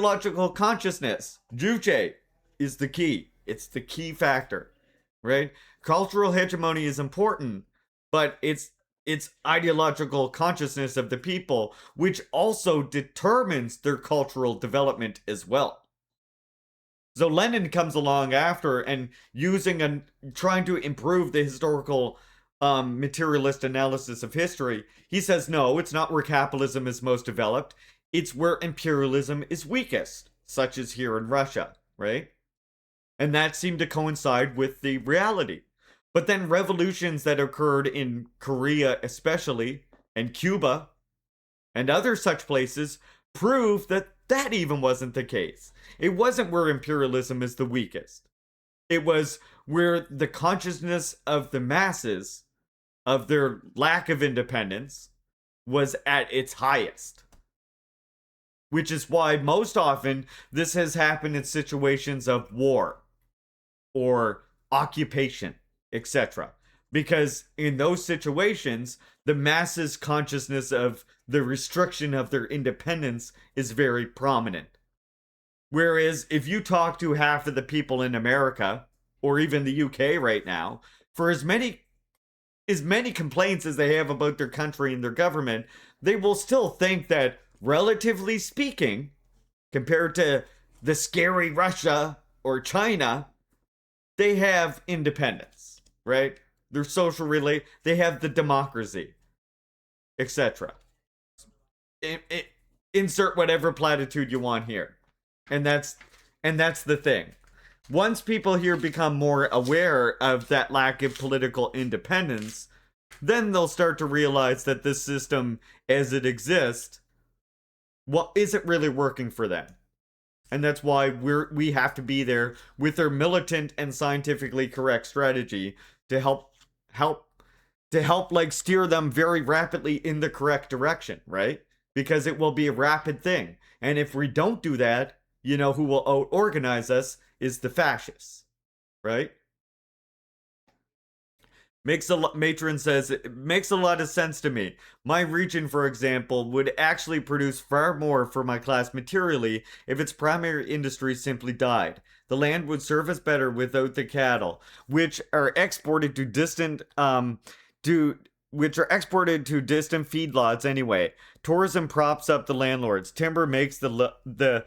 ideological consciousness. Juche is the key. It's the key factor, right? Cultural hegemony is important, but it's ideological consciousness of the people, which also determines their cultural development as well. So Lenin comes along after and trying to improve the historical materialist analysis of history. He says, no, it's not where capitalism is most developed. It's where imperialism is weakest, such as here in Russia, right? And that seemed to coincide with the reality. But then revolutions that occurred in Korea, especially, and Cuba, and other such places prove that that even wasn't the case. It wasn't where imperialism is the weakest. It was where the consciousness of the masses, of their lack of independence, was at its highest. Which is why most often this has happened in situations of war or occupation, etc. Because in those situations, the masses' consciousness of the restriction of their independence is very prominent. Whereas if you talk to half of the people in America, or even the UK right now, for as many complaints as they have about their country and their government, they will still think that, relatively speaking, compared to the scary Russia or China, they have independence, right? Their social they have the democracy, etc. Insert whatever platitude you want here. And that's the thing. Once people here become more aware of that lack of political independence, then they'll start to realize that this system as it exists, isn't really working for them. And that's why we have to be there with our militant and scientifically correct strategy to help like steer them very rapidly in the correct direction, right? Because it will be a rapid thing. And if we don't do that, you know who will out-organize us is the fascists, right? Matron says, it makes a lot of sense to me. My region, for example, would actually produce far more for my class materially if its primary industry simply died. The land would serve us better without the cattle, which are exported to distant feedlots anyway. Tourism props up the landlords. Timber makes the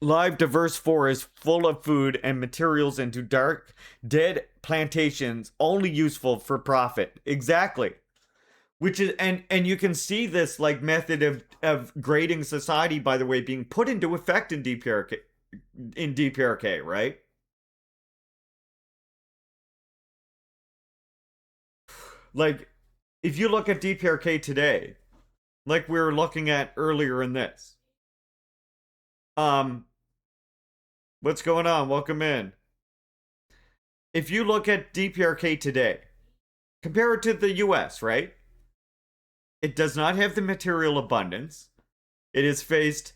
live, diverse forest full of food and materials into dark, dead plantations only useful for profit. Exactly. Which is and you can see this like method of grading society, by the way, being put into effect in DPRK, right? Like, if you look at DPRK today, like we were looking at earlier in this, what's going on? Welcome in. If you look at DPRK today, compare it to the US, right? It does not have the material abundance. It is faced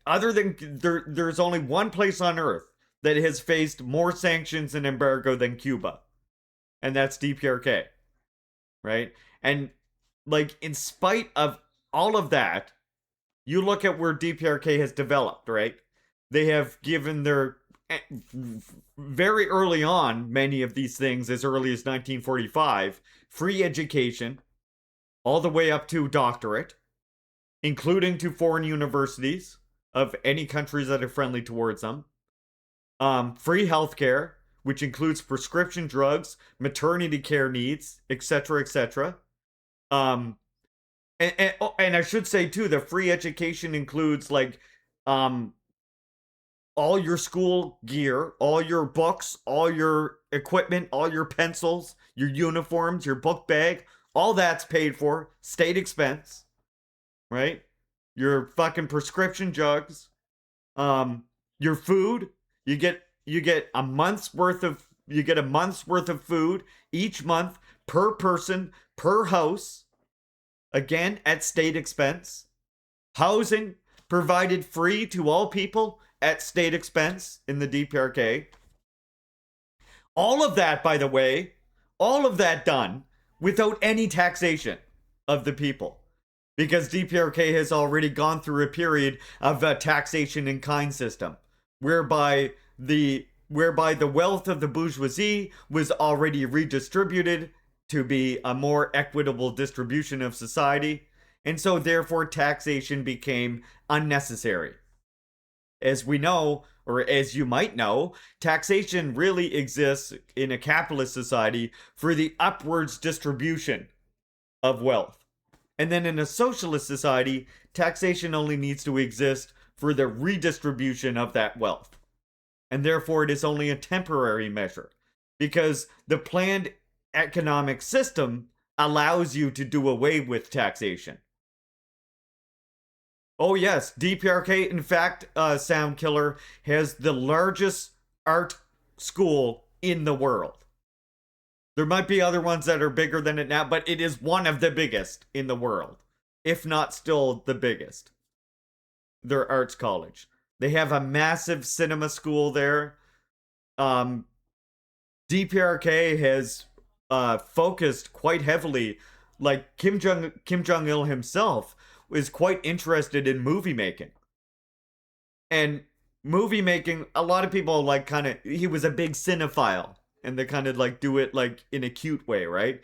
other than there's only one place on earth that has faced more sanctions and embargo than Cuba. And that's DPRK. Right? And like in spite of all of that, you look at where DPRK has developed, right? They have given their very early on, many of these things as early as 1945, free education, all the way up to doctorate, including to foreign universities of any countries that are friendly towards them. Free healthcare, which includes prescription drugs, maternity care needs, etc., etc. And I should say too, the free education includes like all your school gear, all your books, all your equipment, all your pencils, your uniforms, your book bag, all that's paid for, state expense, right? Your fucking prescription drugs, your food, you get a month's worth of food each month per person per house, again at state expense. Housing provided free to all people at state expense in the DPRK. All of that, by the way, all of that done without any taxation of the people. because DPRK has already gone through a period of a taxation in kind system, whereby the wealth of the bourgeoisie was already redistributed to be a more equitable distribution of society, and so therefore taxation became unnecessary. As we know, or as you might know, taxation really exists in a capitalist society for the upwards distribution of wealth. And then in a socialist society, taxation only needs to exist for the redistribution of that wealth. And therefore, it is only a temporary measure because the planned economic system allows you to do away with taxation. Oh, yes, DPRK, in fact, Soundkiller has the largest art school in the world. There might be other ones that are bigger than it now, but it is one of the biggest in the world, if not still the biggest. Their arts college. They have a massive cinema school there. DPRK has focused quite heavily, like Kim Jong Il himself is quite interested in movie making. And movie making, a lot of people like kind of, he was a big cinephile and they kind of like do it like in a cute way, right?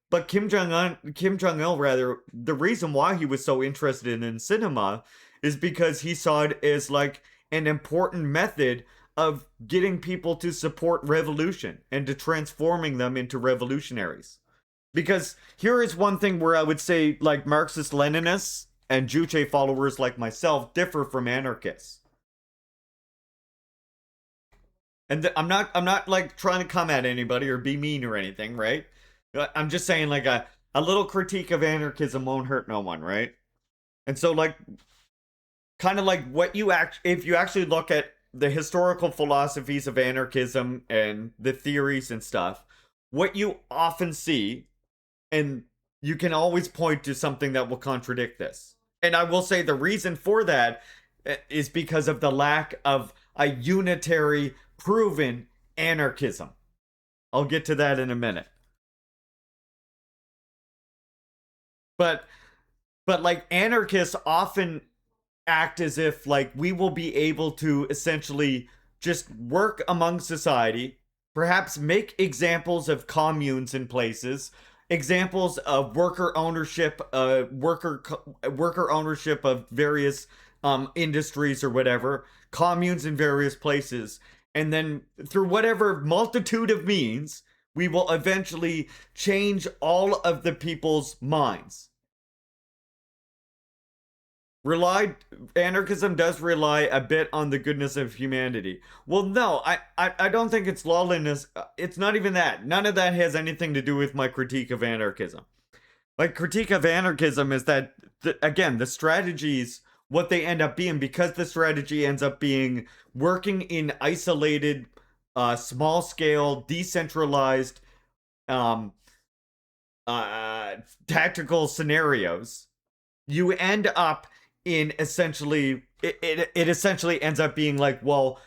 But Kim Jong Il rather, the reason why he was so interested in cinema is because he saw it as like an important method of getting people to support revolution and to transforming them into revolutionaries. Because here is one thing where I would say like Marxist Leninists and Juche followers like myself differ from anarchists. And I'm not like trying to come at anybody or be mean or anything, right? I'm just saying like a little critique of anarchism won't hurt no one, right? And so like kind of like what you if you actually look at the historical philosophies of anarchism and the theories and stuff, what you often see, and you can always point to something that will contradict this. And I will say the reason for that is because of the lack of a unitary, proven anarchism. I'll get to that in a minute. But like anarchists often act as if like we will be able to essentially just work among society, perhaps make examples of communes in places, examples of worker ownership, worker ownership of various industries or whatever, communes in various places, and then through whatever multitude of means, we will eventually change all of the people's minds. Anarchism does rely a bit on the goodness of humanity. Well, no, I don't think it's lawlessness. It's not even that. None of that has anything to do with my critique of anarchism. My critique of anarchism is that, again, the strategies, what they end up being, because the strategy ends up being working in isolated, small scale, decentralized, tactical scenarios, you end up in essentially it essentially ends up being like, well,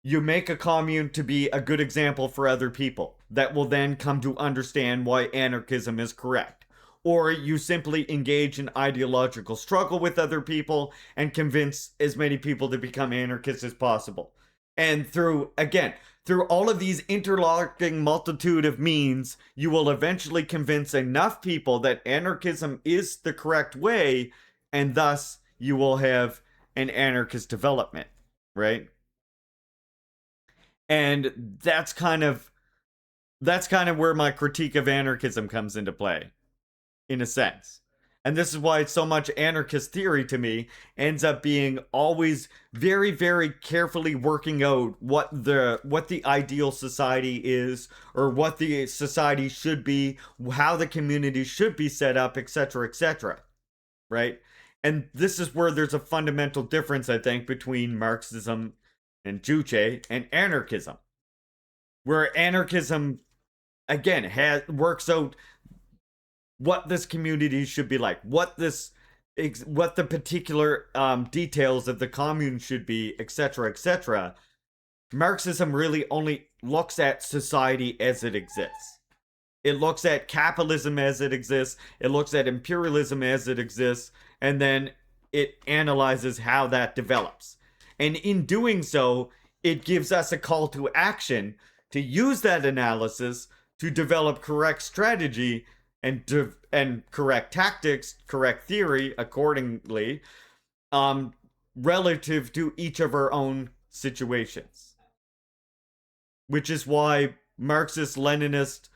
you make a commune to be a good example for other people that will then come to understand why anarchism is correct, or you simply engage in ideological struggle with other people and convince as many people to become anarchists as possible. And through all of these interlocking multitude of means, you will eventually convince enough people that anarchism is the correct way, and thus you will have an anarchist development, right? And that's kind of where my critique of anarchism comes into play, in a sense. And this is why so much anarchist theory to me ends up being always very, very carefully working out what the ideal society is, or what the society should be, how the community should be set up, etc., etc. Right? And this is where there's a fundamental difference, I think, between Marxism and Juche and anarchism. Where anarchism, again, works out what this community should be like, what the particular details of the commune should be, etc., etc. Marxism really only looks at society as it exists. It looks at capitalism as it exists, it looks at imperialism as it exists, and then it analyzes how that develops. And in doing so, it gives us a call to action to use that analysis to develop correct strategy and correct tactics, correct theory accordingly, um, relative to each of our own situations. Which is why Marxist Leninist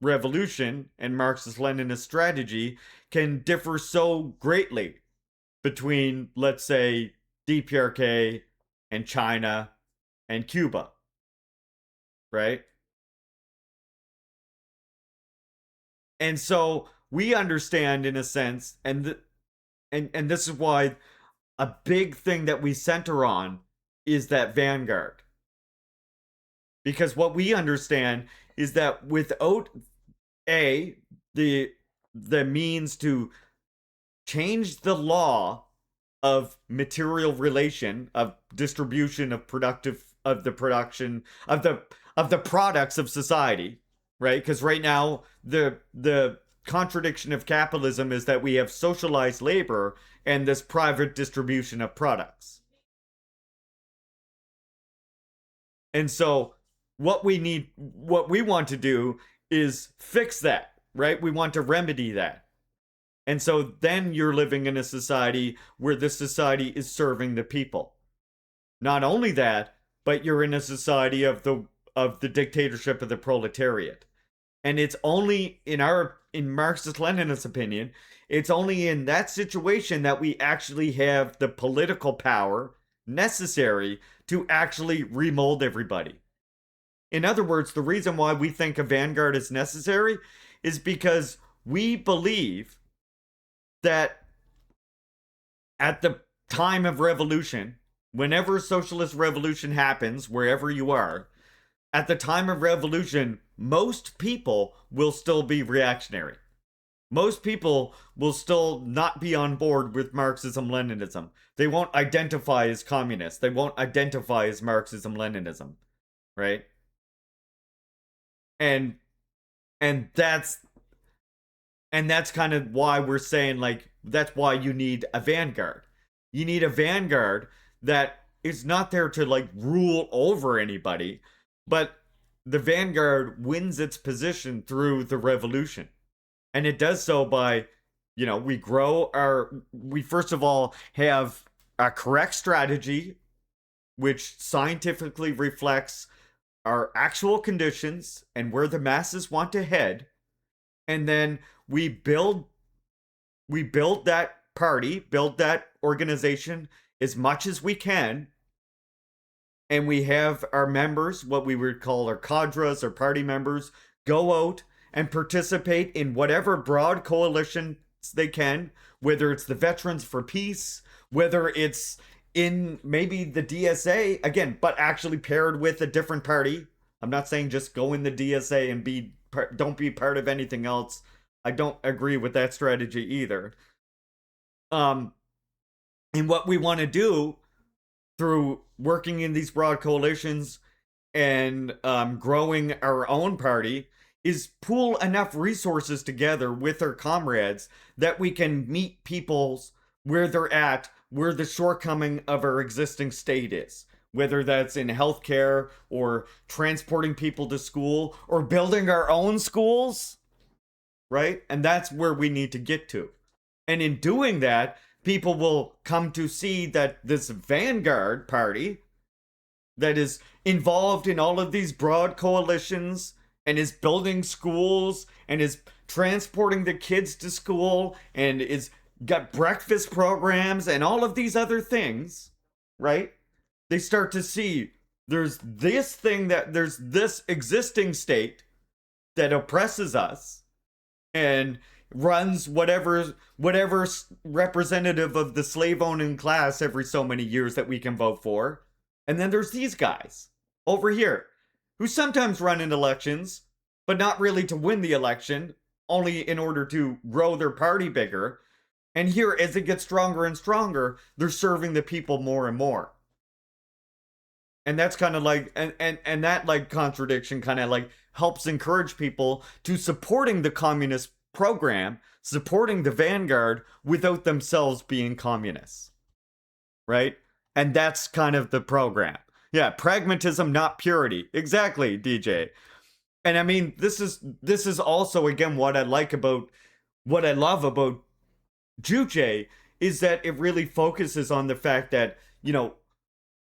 revolution and Marxist Leninist strategy can differ so greatly between, let's say, DPRK and China and Cuba, right? And so we understand, in a sense, and this is why a big thing that we center on is that vanguard. Because what we understand is that without a the means to change the law of material relation, of distribution, of the production of the products of society, right? Because right now the contradiction of capitalism is that we have socialized labor and this private distribution of products. And so what we want to do is fix that, right? We want to remedy that. And so then you're living in a society where the society is serving the people. Not only that, but you're in a society of the dictatorship of the proletariat. And it's only in Marxist Leninist opinion, it's only in that situation that we actually have the political power necessary to actually remold everybody. In other words, the reason why we think a vanguard is necessary is because we believe that at the time of revolution, whenever socialist revolution happens, wherever you are, at the time of revolution, most people will still be reactionary. Most people will still not be on board with Marxism Leninism. They won't identify as communists. They won't identify as Marxism Leninism, right? And and that's and that's kind of why we're saying, like, that's why you need a vanguard. You need a vanguard that is not there to, like, rule over anybody, but the vanguard wins its position through the revolution. And it does so by, we first of all have a correct strategy which scientifically reflects our actual conditions and where the masses want to head. And then we build that party, build that organization as much as we can. And we have our members, what we would call our cadres or party members, go out and participate in whatever broad coalitions they can, whether it's the Veterans for Peace, whether it's in maybe the DSA, again, but actually paired with a different party. I'm not saying just go in the DSA and don't be part of anything else. I don't agree with that strategy either. And what we want to do through working in these broad coalitions and growing our own party is pool enough resources together with our comrades that we can meet people's where they're at, where the shortcoming of our existing state is. Whether that's in healthcare or transporting people to school or building our own schools, right? And that's where we need to get to. And in doing that, people will come to see that this vanguard party that is involved in all of these broad coalitions and is building schools and is transporting the kids to school and is got breakfast programs and all of these other things, right? They start to see there's this existing state that oppresses us and runs whatever representative of the slave owning class every so many years that we can vote for. And then there's these guys over here who sometimes run in elections, but not really to win the election, only in order to grow their party bigger. And here, as it gets stronger and stronger, they're serving the people more and more. And that's kind of like and that like contradiction kind of like helps encourage people to supporting the communist program, supporting the vanguard without themselves being communists, right? And that's kind of the program. Yeah, pragmatism, not purity. Exactly, DJ. And I mean, this is also again what I love about Juche is that it really focuses on the fact that,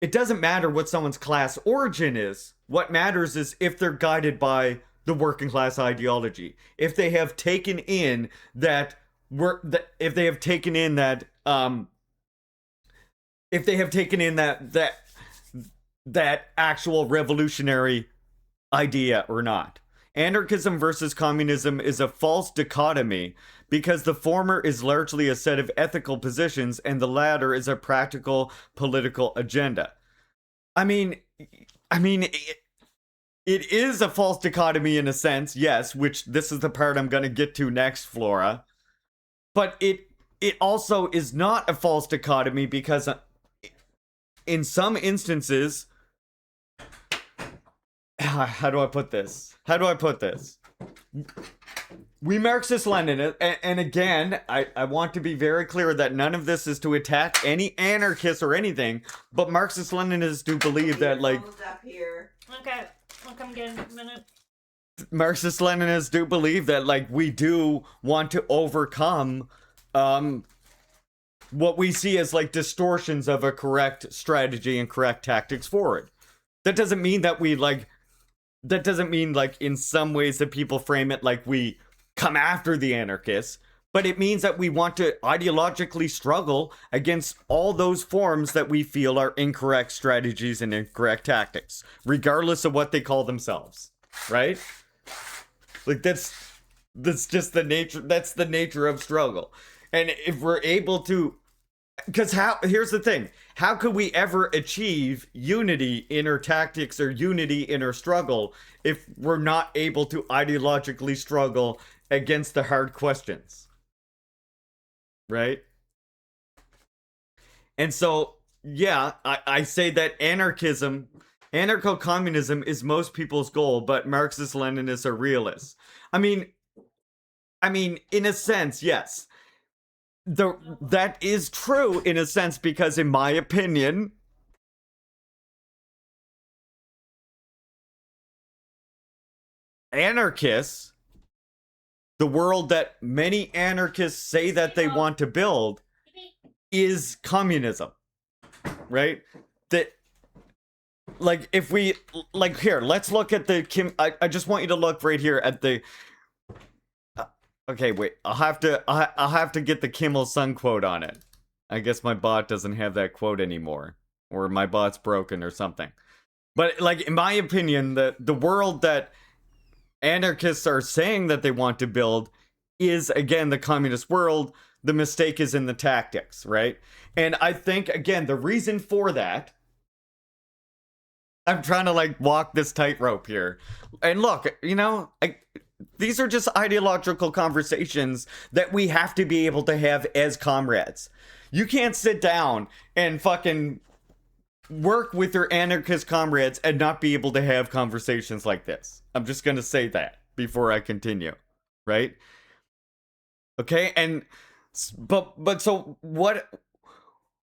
it doesn't matter what someone's class origin is. What matters is if they're guided by the working class ideology. If they have taken in that if they have taken in that if they have taken in that actual revolutionary idea or not. Anarchism versus communism is a false dichotomy because the former is largely a set of ethical positions and the latter is a practical political agenda. I mean, it is a false dichotomy in a sense, yes, which this is the part I'm going to get to next, Flora. But it also is not a false dichotomy because in some instances, how do I put this? We Marxist Leninists, and again, I want to be very clear that none of this is to attack any anarchists or anything, but Marxist Leninists do believe that, like. Up here. Okay, I'll come get in a minute. Marxist Leninists do believe that, like, we do want to overcome what we see as, like, distortions of a correct strategy and correct tactics forward. That doesn't mean, like, in some ways that people frame it like we come after the anarchists, but it means that we want to ideologically struggle against all those forms that we feel are incorrect strategies and incorrect tactics, regardless of what they call themselves, right? Like, that's just the nature of struggle. And if we're able to, because here's the thing, how could we ever achieve unity in our tactics or unity in our struggle if we're not able to ideologically struggle against the hard questions, right? And so, yeah, I say that anarcho-communism is most people's goal, but Marxist-Leninists are realists. I mean, in a sense, yes. That is true in a sense because, in my opinion, anarchists, the world that many anarchists say that they want to build, is communism, right? That, like, if we, like, here, let's look at I just want you to look right here at the. Okay, wait. I'll have to get the Kim Il Sung quote on it. I guess my bot doesn't have that quote anymore, or my bot's broken or something. But, like, in my opinion, the world that anarchists are saying that they want to build is, again, the communist world. The mistake is in the tactics, right? And I think, again, the reason for that, I'm trying to, like, walk this tightrope here. And look, these are just ideological conversations that we have to be able to have as comrades. You can't sit down and fucking work with your anarchist comrades and not be able to have conversations like this. I'm just gonna say that before I continue, right? Okay, and but so what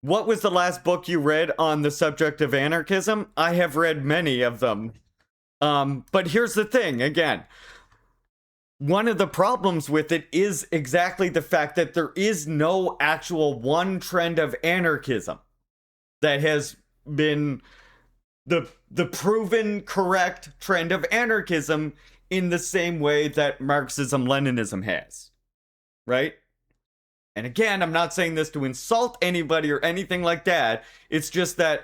was the last book you read on the subject of anarchism? I have read many of them. But here's the thing, again. One of the problems with it is exactly the fact that there is no actual one trend of anarchism that has been the proven correct trend of anarchism in the same way that Marxism-Leninism has, right? And again, I'm not saying this to insult anybody or anything like that. It's just that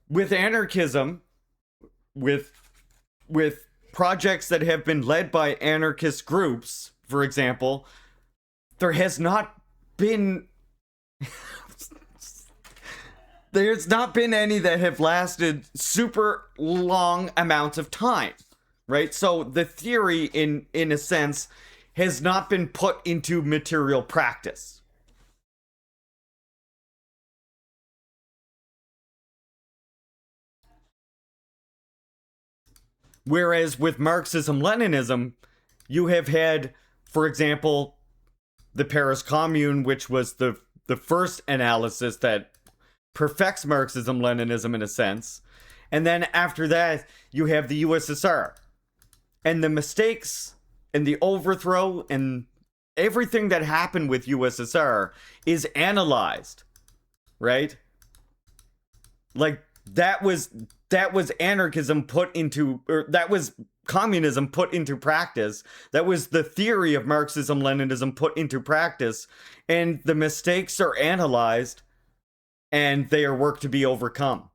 with anarchism, with projects that have been led by anarchist groups, for example, there has not been there's not been any that have lasted super long amounts of time, right? So the theory in a sense has not been put into material practice. Whereas with Marxism Leninism, you have had, for example, the Paris Commune, which was the first analysis that perfects Marxism Leninism in a sense. And then after that, you have the USSR. And the mistakes and the overthrow and everything that happened with USSR is analyzed, right? Like that was anarchism put into, or that was communism put into practice. That was the theory of Marxism Leninism put into practice, and the mistakes are analyzed and they are worked to be overcome.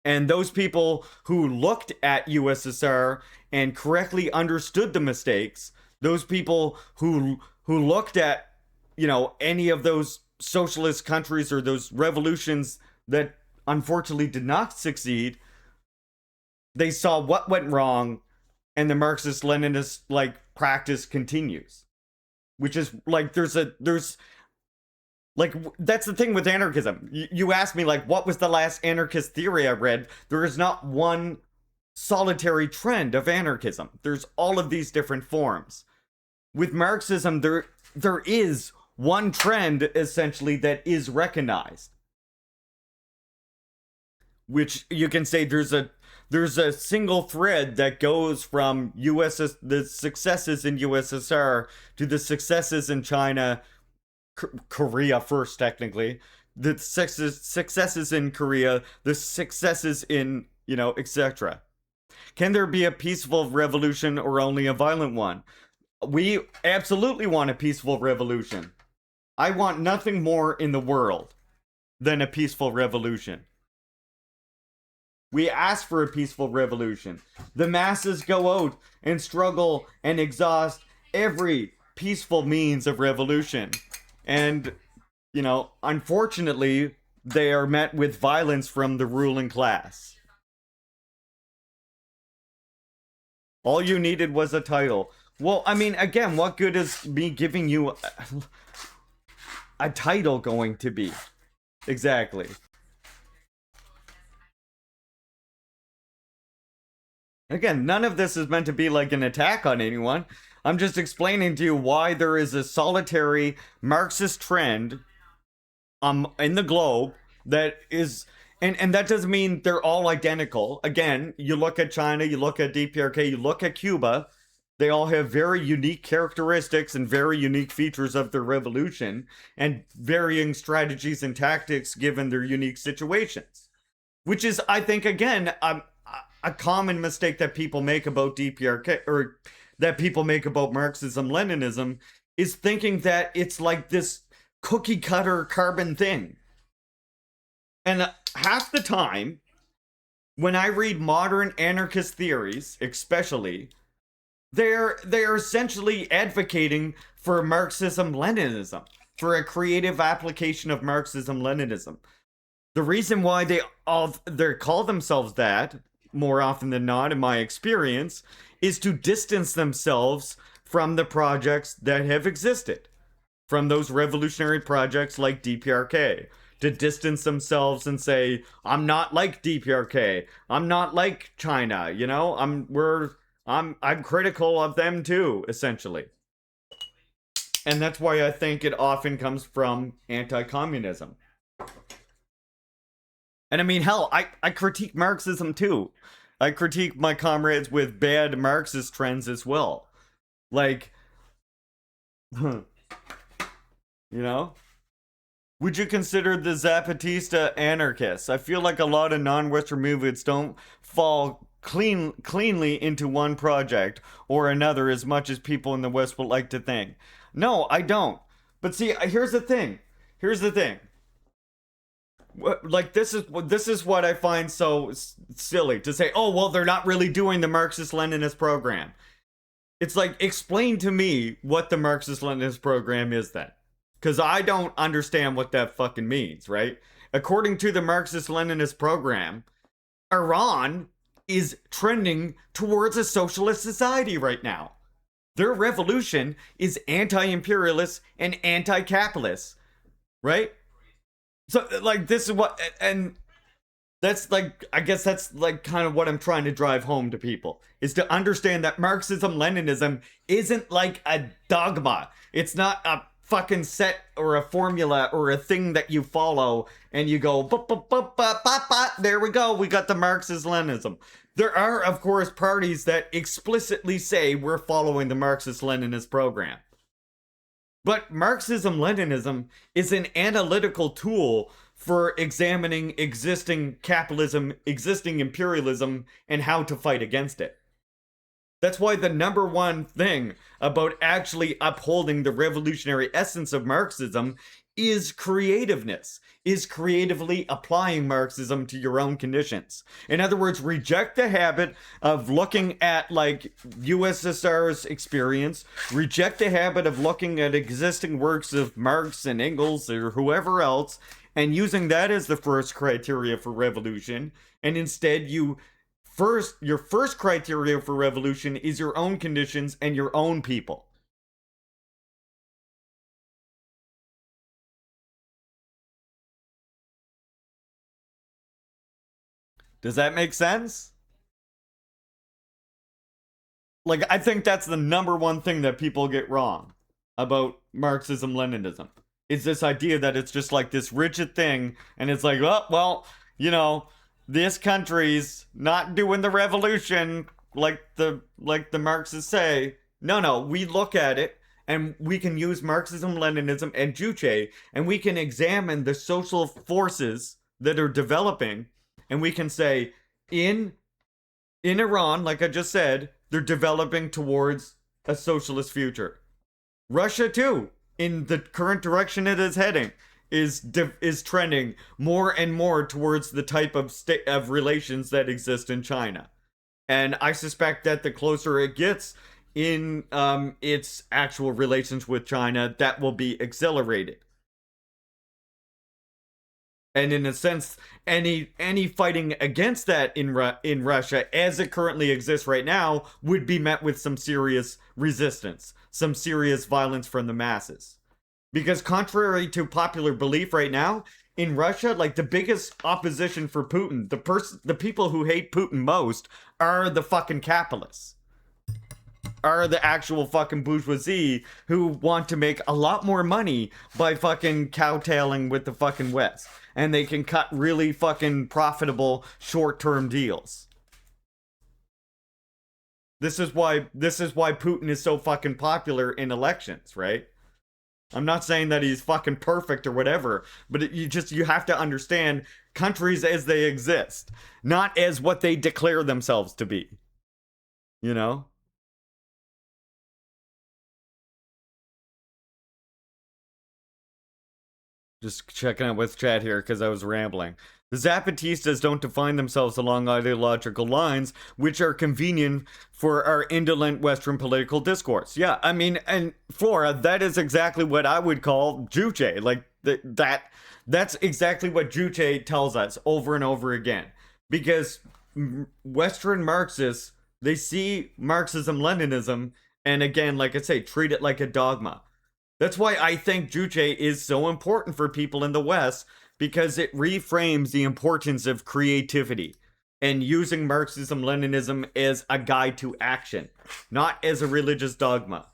And those people who looked at USSR and correctly understood the mistakes, those people who looked at, you know, any of those socialist countries or those revolutions that unfortunately did not succeed, they saw what went wrong, and the Marxist-Leninist like practice continues. Which is like there's like, that's the thing with anarchism. You asked me, like, what was the last anarchist theory I read? There is not one solitary trend of anarchism. There's all of these different forms. With Marxism, there is one trend, essentially, that is recognized. Which you can say there's a single thread that goes from the successes in USSR to the successes in China, Korea first, technically, the successes in Korea, the successes in, you know, etc. Can there be a peaceful revolution or only a violent one? We absolutely want a peaceful revolution. I want nothing more in the world than a peaceful revolution. We ask for a peaceful revolution. The masses go out and struggle and exhaust every peaceful means of revolution. And, you know, unfortunately, they are met with violence from the ruling class. All you needed was a title. Well, I mean, again, what good is me giving you a title going to be? Exactly. Again, none of this is meant to be like an attack on anyone. I'm just explaining to you why there is a solitary Marxist trend in the globe that is, and that doesn't mean they're all identical. Again, you look at China, you look at DPRK, you look at Cuba, they all have very unique characteristics and very unique features of their revolution and varying strategies and tactics given their unique situations. Which is, I think, again, a common mistake that people make about DPRK, or that people make about Marxism Leninism, is thinking that it's like this cookie cutter carbon thing. And half the time, when I read modern anarchist theories, especially, they're essentially advocating for Marxism Leninism, for a creative application of Marxism Leninism. The reason why they call themselves that, more often than not, in my experience, is to distance themselves from the projects that have existed, from those revolutionary projects like DPRK, to distance themselves and say, I'm not like DPRK, I'm not like China, you know, I'm critical of them too, essentially. And that's why I think it often comes from anti-communism. And I mean, hell, I critique Marxism too. I critique my comrades with bad Marxist trends as well. Like, you know? Would you consider the Zapatista anarchists? I feel like a lot of non-Western movements don't fall cleanly into one project or another as much as people in the West would like to think. No, I don't. But see, here's the thing. Like, this is what I find so silly, to say, oh, well, they're not really doing the Marxist-Leninist program. It's like, explain to me what the Marxist-Leninist program is then. Because I don't understand what that fucking means, right? According to the Marxist-Leninist program, Iran is trending towards a socialist society right now. Their revolution is anti-imperialist and anti-capitalist, right? So, like, this is what, and That's like, I guess that's like kind of what I'm trying to drive home to people, is to understand that Marxism Leninism isn't like a dogma. It's not a fucking set or a formula or a thing that you follow and you go there we go, we got the Marxist Leninism. There are, of course, parties that explicitly say we're following the Marxist Leninist program. But Marxism Leninism is an analytical tool for examining existing capitalism, existing imperialism, and how to fight against it. That's why the number one thing about actually upholding the revolutionary essence of Marxism is creativeness, is creatively applying Marxism to your own conditions. In other words, reject the habit of looking at like USSR's experience, reject the habit of looking at existing works of Marx and Engels or whoever else, and using that as the first criteria for revolution, and instead your first criteria for revolution is your own conditions and your own people. Does that make sense? Like, I think that's the number one thing that people get wrong about Marxism Leninism. Is this idea that it's just like this rigid thing, and it's like, oh, well, you know, this country's not doing the revolution like the Marxists say. No, we look at it and we can use Marxism, Leninism, and Juche, and we can examine the social forces that are developing, and we can say, in Iran, like I just said, they're developing towards a socialist future. Russia too, in the current direction it is heading, is trending more and more towards the type of state of relations that exist in China. And I suspect that the closer it gets in its actual relations with China, that will be accelerated. And in a sense, any fighting against that in Russia, as it currently exists right now, would be met with some serious resistance, some serious violence from the masses. Because contrary to popular belief right now, in Russia, like the biggest opposition for Putin, the people who hate Putin most are the fucking capitalists. Are the actual fucking bourgeoisie who want to make a lot more money by fucking cowtailing with the fucking West. And they can cut really fucking profitable short-term deals. This is why Putin is so fucking popular in elections, right? I'm not saying that he's fucking perfect or whatever, but you have to understand countries as they exist, not as what they declare themselves to be. You know? Just checking out with chat here because I was rambling. The Zapatistas don't define themselves along ideological lines, which are convenient for our indolent Western political discourse. Yeah, I mean, and Flora, that is exactly what I would call Juche. Like, that's exactly what Juche tells us over and over again. Because Western Marxists, they see Marxism, Leninism, and again, like I say, treat it like a dogma. That's why I think Juche is so important for people in the West, because it reframes the importance of creativity and using Marxism Leninism as a guide to action, not as a religious dogma.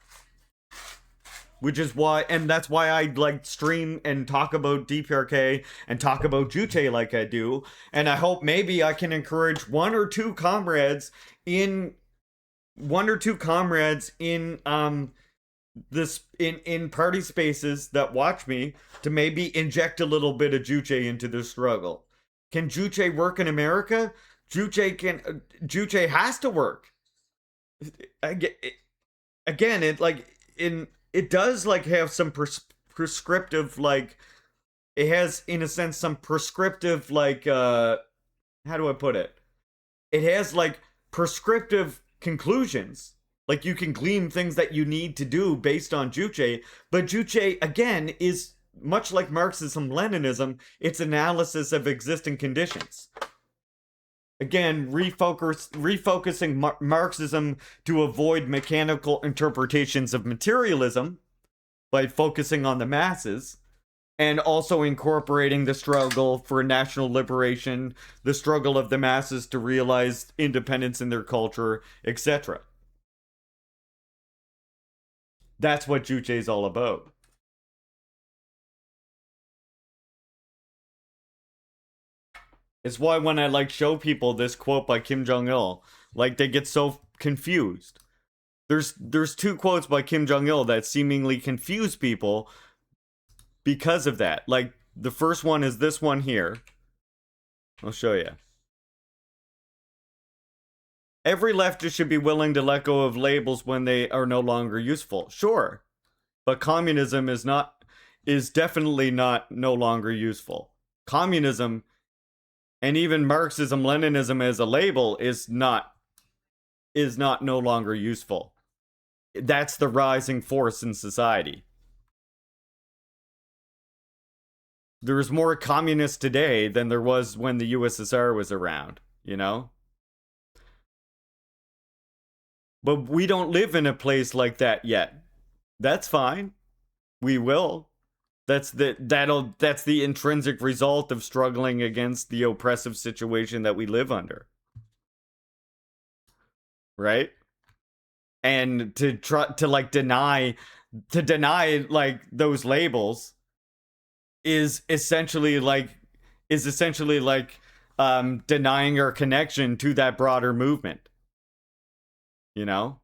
Which is why, and that's why I like stream and talk about DPRK and talk about Juche like I do. And I hope maybe I can encourage one or two comrades in this in party spaces that watch me to maybe inject a little bit of Juche into the struggle. Can Juche work in America? Juche has to work. Again, it does like have some prescriptive, like, it has in a sense some prescriptive, like, how do I put it? It has like prescriptive conclusions. Like, you can glean things that you need to do based on Juche, but Juche, again, is much like Marxism, Leninism, it's analysis of existing conditions. Again, refocusing Marxism to avoid mechanical interpretations of materialism by focusing on the masses, and also incorporating the struggle for national liberation, the struggle of the masses to realize independence in their culture, etc. That's what Juche is all about. It's why when I like show people this quote by Kim Jong Il, like they get so confused. There's two quotes by Kim Jong Il that seemingly confuse people because of that. Like the first one is this one here. I'll show you. Every leftist should be willing to let go of labels when they are no longer useful. Sure, but communism is definitely not no longer useful. Communism and even Marxism, Leninism as a label is not no longer useful. That's the rising force in society. There's more communists today than there was when the USSR was around, you know? But we don't live in a place like that yet. That's fine. We will. That's the intrinsic result of struggling against the oppressive situation that we live under. Right? And to try to like deny like those labels is essentially like denying our connection to that broader movement. You know?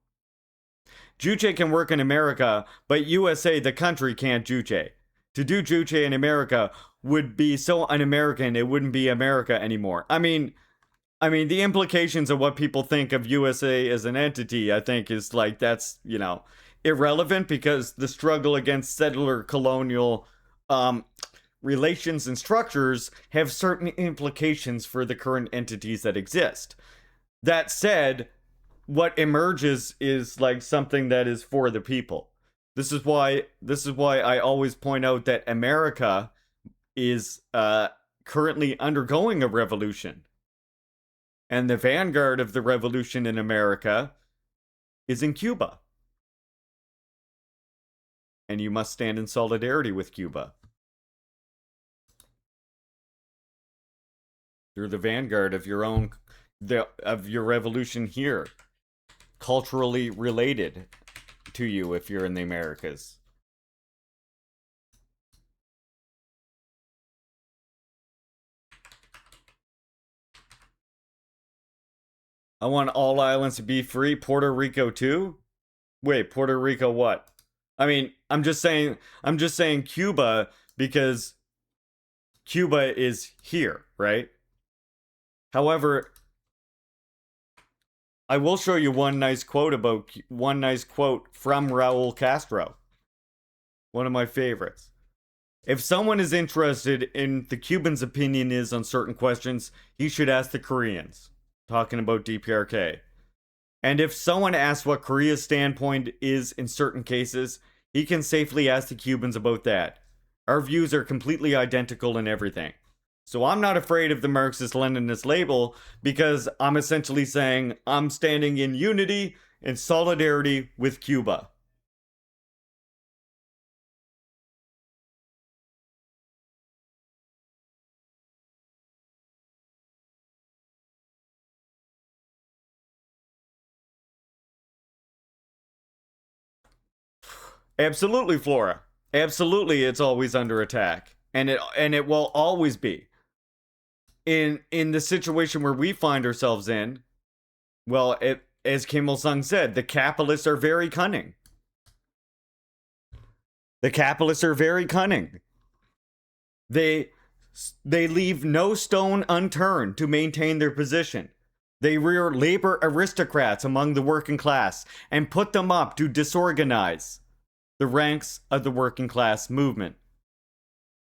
Juche can work in America, but USA, the country, can't Juche. To do Juche in America would be so un-American, it wouldn't be America anymore. I mean, the implications of what people think of USA as an entity, I think, is like that's irrelevant because the struggle against settler colonial relations and structures have certain implications for the current entities that exist. That said, what emerges is like something that is for the people. This is why I always point out that America is currently undergoing a revolution. And the vanguard of the revolution in America is in Cuba. And you must stand in solidarity with Cuba. You're the vanguard of your own of your revolution here. Culturally related to you if you're in the Americas. I want all islands to be free. Puerto Rico too? Wait, Puerto Rico what? I mean, I'm just saying Cuba because Cuba is here, right? However, I will show you one nice quote from Raul Castro. One of my favorites. If someone is interested in the Cubans' opinion is on certain questions, he should ask the Koreans. Talking about DPRK. And if someone asks what Korea's standpoint is in certain cases, he can safely ask the Cubans about that. Our views are completely identical in everything. So I'm not afraid of the Marxist-Leninist label because I'm essentially saying I'm standing in unity and solidarity with Cuba. Absolutely, Flora. Absolutely, it's always under attack, and it will always be. In the situation where we find ourselves in, well, as Kim Il Sung said, the capitalists are very cunning. The capitalists are very cunning. They leave no stone unturned to maintain their position. They rear labor aristocrats among the working class and put them up to disorganize the ranks of the working class movement.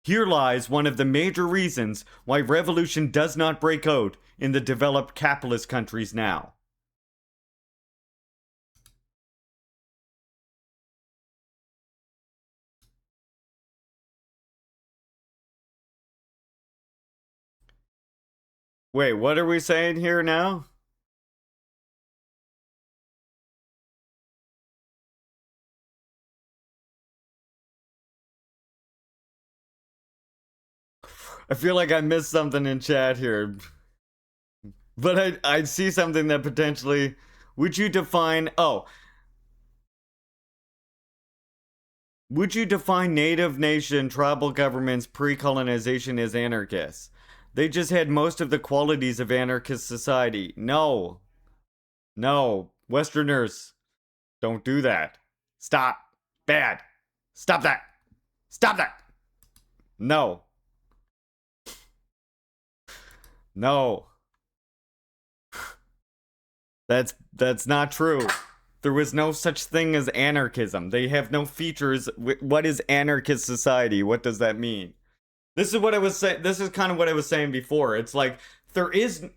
Here lies one of the major reasons why revolution does not break out in the developed capitalist countries now. Wait, what are we saying here now? I feel like I missed something in chat here. But I see something that potentially... Would you define... Oh. Would you define native nation tribal governments pre-colonization as anarchists? They just had most of the qualities of anarchist society. No. No. Westerners, don't do that. Stop. Bad. Stop that. Stop that. No. No. That's not true. There was no such thing as anarchism. They have no features. What is anarchist society? What does that mean? This is what I was saying. This is kind of what I was saying before. It's like there is,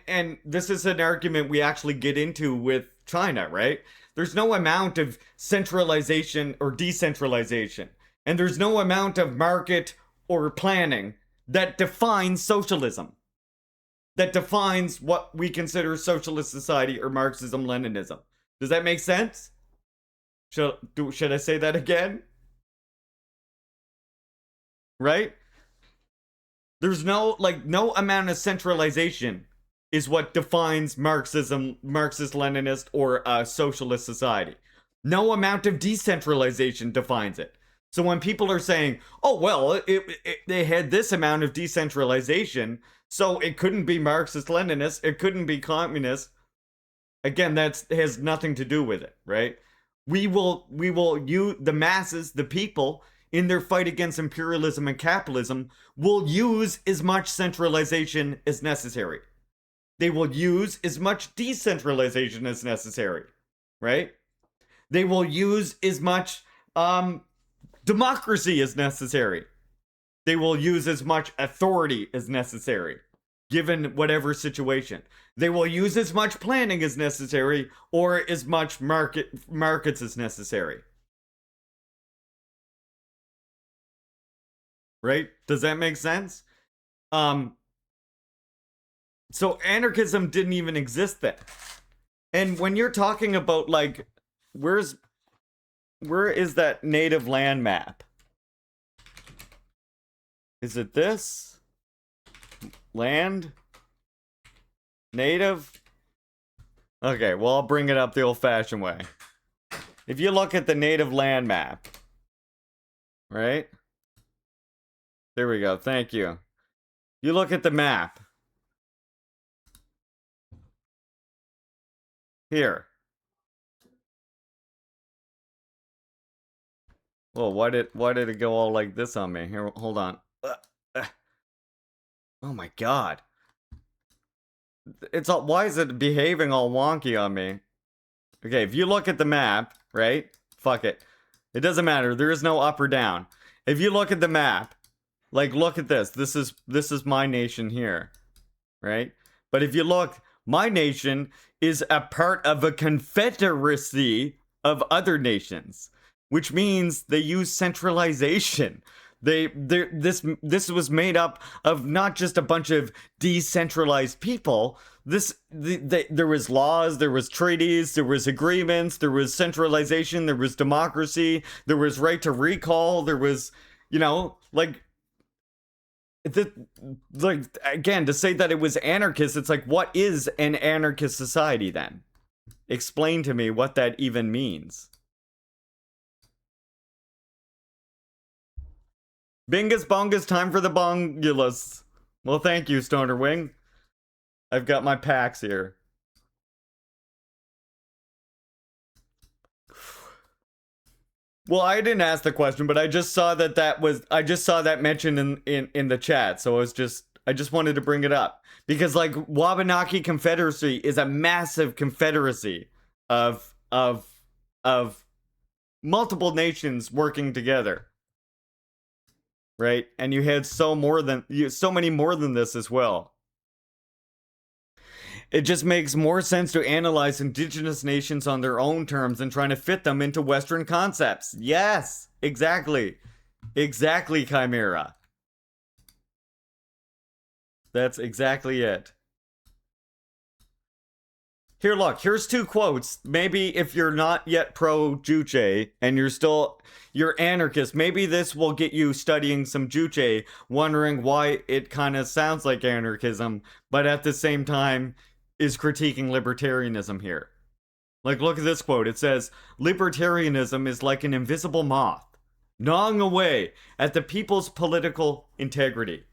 and this is an argument we actually get into with China, right? There's no amount of centralization or decentralization, and there's no amount of market or planning that defines socialism, that defines what we consider socialist society or Marxism-Leninism. Does that make sense? Should I say that again? Right? There's no amount of centralization is what defines Marxism, Marxist-Leninist, or a socialist society. No amount of decentralization defines it. So when people are saying, oh, well, they had this amount of decentralization, so it couldn't be Marxist-Leninist, it couldn't be communist. Again, that has nothing to do with it, right? We will use the masses, the people, in their fight against imperialism and capitalism, will use as much centralization as necessary. They will use as much decentralization as necessary, right? They will use as much democracy as necessary. They will use as much authority as necessary, given whatever situation. They will use as much planning as necessary or as much markets as necessary. Right? Does that make sense? So anarchism didn't even exist then. And when you're talking about like where is that native land map? Is it this? Land? Native? Okay, well, I'll bring it up the old-fashioned way. If you look at the native land map, right? There we go, thank you. You look at the map. Here. Whoa, why did it go all like this on me? Here, hold on. Oh my god. It's all, why is it behaving all wonky on me? Okay, if you look at the map, right? Fuck it. It doesn't matter. There is no up or down. If you look at the map, like look at this. This is my nation here, right? But if you look, my nation is a part of a confederacy of other nations, which means they use centralization. This was made up of not just a bunch of decentralized people. There was laws, there was treaties, there was agreements, there was centralization, there was democracy, there was right to recall, there was, like again, to say that it was anarchist, it's like, what is an anarchist society then? Explain to me what that even means. Bingus bongus, time for the bongulus. Well, thank you, Stoner Wing. I've got my packs here. Well, I didn't ask the question, but I just saw that mentioned in the chat, so I just wanted to bring it up. Because like Wabanaki Confederacy is a massive confederacy of multiple nations working together. Right? And you had so many more than this as well. It just makes more sense to analyze indigenous nations on their own terms than trying to fit them into Western concepts. Yes, exactly. Exactly, Chimera. That's exactly it. Here, look, here's two quotes. Maybe if you're not yet pro Juche and you're anarchist, maybe this will get you studying some Juche, wondering why it kind of sounds like anarchism, but at the same time is critiquing libertarianism here. Like, look at this quote. It says, "Libertarianism is like an invisible moth, gnawing away at the people's political integrity."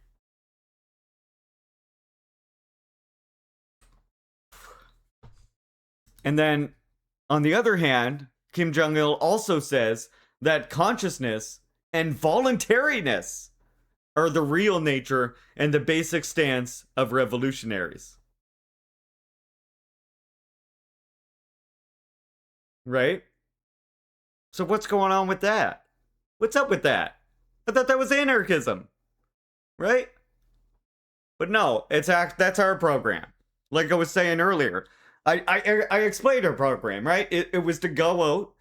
And then, on the other hand, Kim Jong-il also says that consciousness and voluntariness are the real nature and the basic stance of revolutionaries. Right? So what's going on with that? What's up with that? I thought that was anarchism. Right? But no, that's our program. Like I was saying earlier, I explained our program, right? It was to go out,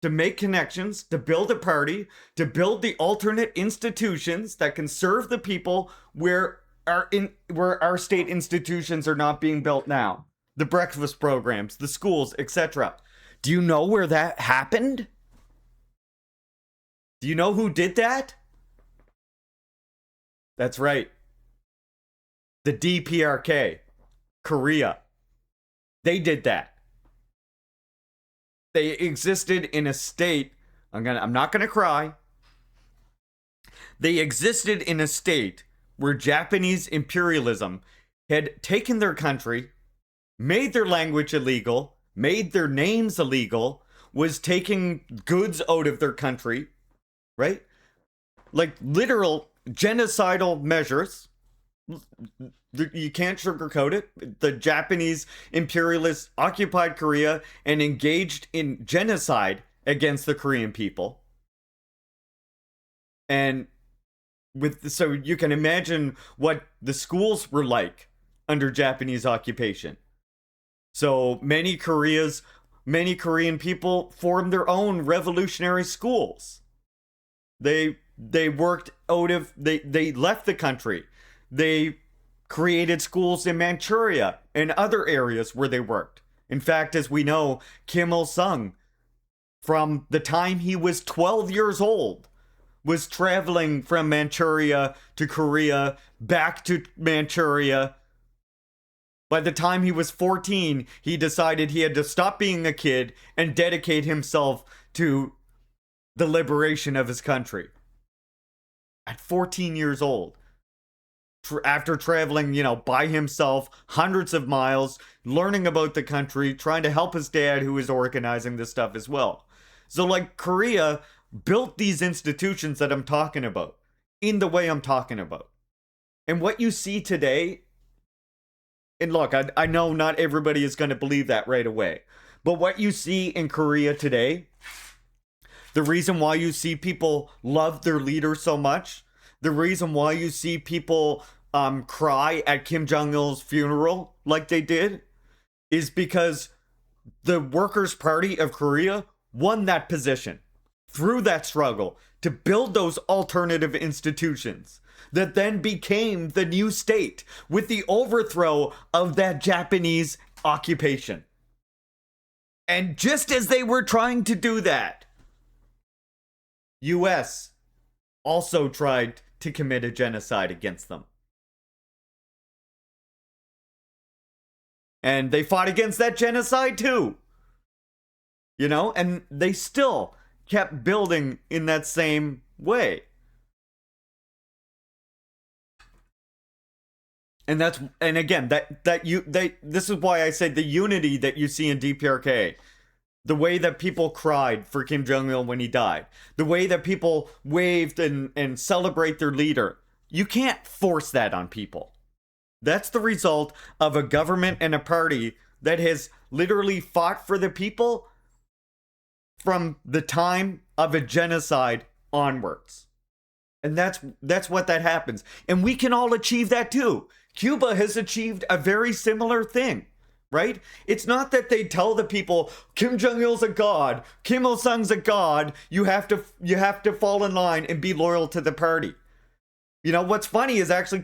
to make connections, to build a party, to build the alternate institutions that can serve the people where our state institutions are not being built now. The breakfast programs, the schools, etc. Do you know where that happened? Do you know who did that? That's right. The DPRK, Korea. They did that. They existed in a state. I'm not gonna cry. They existed in a state where Japanese imperialism had taken their country, made their language illegal, made their names illegal, was taking goods out of their country, right? Like literal genocidal measures. You can't sugarcoat it. The Japanese imperialists occupied Korea and engaged in genocide against the Korean people. And so you can imagine what the schools were like under Japanese occupation. So many Korean people formed their own revolutionary schools. They worked out of they left the country. They created schools in Manchuria and other areas where they worked. In fact, as we know, Kim Il-sung, from the time he was 12 years old, was traveling from Manchuria to Korea, back to Manchuria. By the time he was 14, he decided he had to stop being a kid and dedicate himself to the liberation of his country. At 14 years old. After traveling, by himself hundreds of miles, learning about the country, trying to help his dad who was organizing this stuff as well. So like Korea built these institutions that I'm talking about in the way I'm talking about. And what you see today, and look, I know not everybody is going to believe that right away, but what you see in Korea today, the reason why you see people love their leader so much, the reason why you see people cry at Kim Jong-il's funeral like they did is because the Workers' Party of Korea won that position through that struggle to build those alternative institutions that then became the new state with the overthrow of that Japanese occupation. And just as they were trying to do that, US also tried to commit a genocide against them. And they fought against that genocide too. And they still kept building in that same way. And again, this is why I say the unity that you see in DPRK. The way that people cried for Kim Jong-il when he died. The way that people waved and celebrate their leader. You can't force that on people. That's the result of a government and a party that has literally fought for the people from the time of a genocide onwards. And that's what that happens. And we can all achieve that too. Cuba has achieved a very similar thing. Right? It's not that they tell the people Kim Jong-il's a god, Kim Il-sung's a god, you have to fall in line and be loyal to the party. What's funny is actually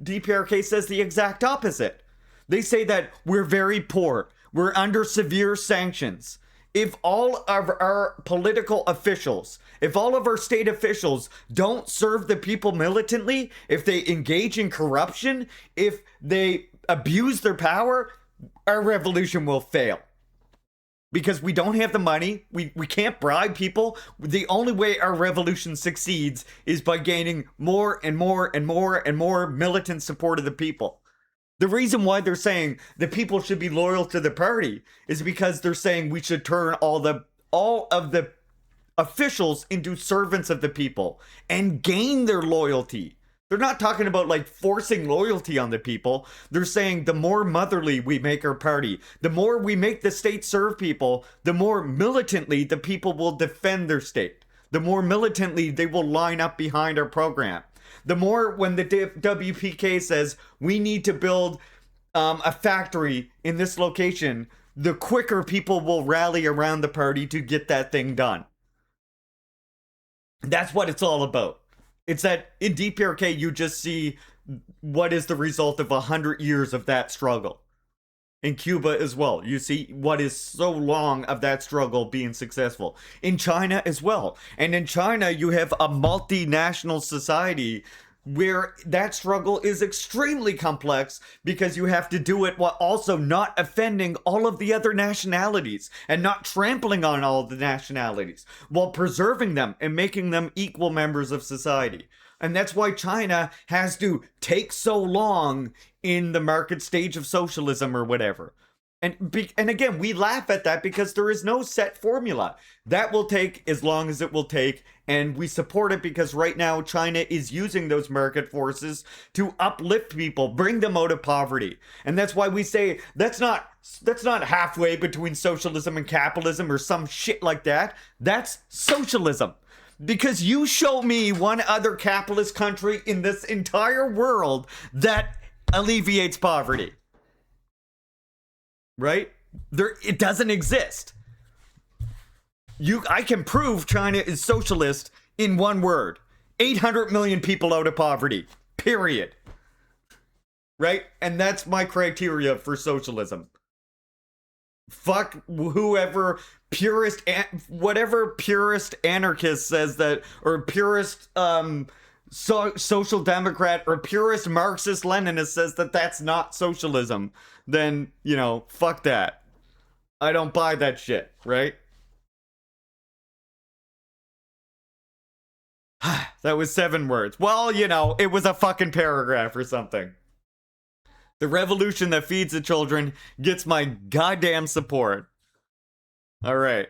DPRK says the exact opposite. They say that we're very poor. We're under severe sanctions. If all of our political officials, if all of our state officials don't serve the people militantly, if they engage in corruption, if they abuse their power, our revolution will fail. Because we don't have the money, we can't bribe people. The only way our revolution succeeds is by gaining more and more and more and more militant support of the people. The reason why they're saying the people should be loyal to the party is because they're saying we should turn all of the officials into servants of the people and gain their loyalty. They're not talking about like forcing loyalty on the people. They're saying the more motherly we make our party, the more we make the state serve people, the more militantly the people will defend their state. The more militantly they will line up behind our program. The more when the WPK says we need to build a factory in this location, the quicker people will rally around the party to get that thing done. That's what it's all about. It's that in DPRK you just see what is the result of 100 years of that struggle. In Cuba as well, you see what is so long of that struggle being successful. In China as well. And in China, you have a multinational society where that struggle is extremely complex because you have to do it while also not offending all of the other nationalities and not trampling on all of the nationalities, while preserving them and making them equal members of society. And that's why China has to take so long in the market stage of socialism or whatever. And again, we laugh at that because there is no set formula. That will take as long as it will take, and we support it because right now China is using those market forces to uplift people, bring them out of poverty. And that's why we say that's not halfway between socialism and capitalism or some shit like that. That's socialism. Because you show me one other capitalist country in this entire world that alleviates poverty. Right? It doesn't exist. I can prove China is socialist in one word. 800 million people out of poverty. Period. Right? And that's my criteria for socialism. Fuck whoever whatever purist anarchist says that, or purist social democrat or purist Marxist Leninist says that that's not socialism, then, fuck that. I don't buy that shit, right? That was 7 words. Well, it was a fucking paragraph or something. The revolution that feeds the children gets my goddamn support. All right.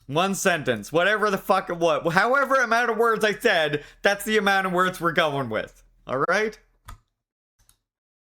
1 sentence. Whatever the fuck it was. However amount of words I said, that's the amount of words we're going with. All right?